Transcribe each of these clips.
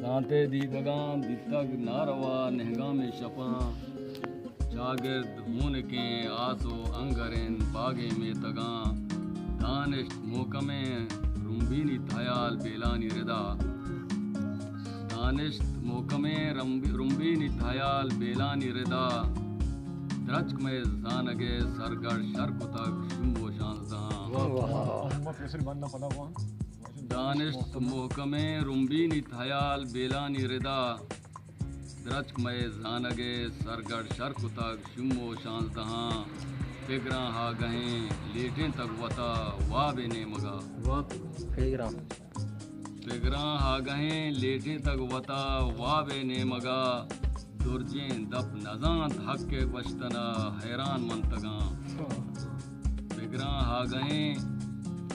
दांते दी बगां दितग नारवा नहगा में शपा शागिर्द हून के आसो अंगरें बागे में तगा दानिश मोकमे रुम्बीनी थायाल बेलानी रिदा दानिश मोकमे रुम्बीनी थायाल बेलानी रिदा द्रचक में जानगे सरगढ़ शर्क तक शुम्बो शांजा दानिश मोहकमे रुम्बीनी थायाल बेलानी रिदा द्रचक में जानगे सरगढ़ शर्क तक शुम्बो शांजा फिगरा हा गहे लेटें तक वता वाबे ने मगा फिगरा हा गहे लेटें तक वता वाबे ने मगा दुर्जें दप नजांत हक के बश्तना हैरान मंतगा फिगरा हा गहे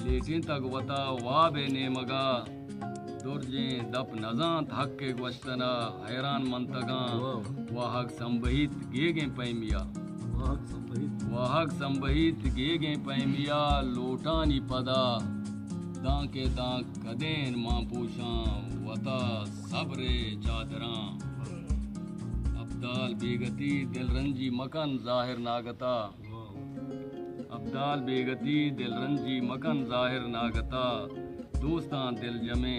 लेटें तक वता वाबे ने मगा दुर्जें दप नजांत हक के बश्तना हैरान मंतगा वाहक संबहित गेगे पैमिया वाहक संबहित गेगे पैमिया लोटानी पदा दांके दांक कदेन मां पूछा वता सबरे चादरा अब्दाल बेगती दिलरंजी मकन जाहिर नागता अब्दाल बेगती दिलरंजी मकन जाहिर नागता दोस्तां दिल जमे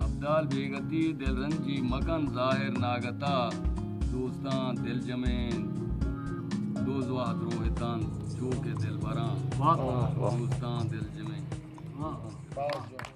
अब्दाल बेगती दिलरंजी मकन जाहिर नागता दोस्तां दिल जमे दोजवा द्रोहितान चूके दिल भरा दोस्तां दिल जमे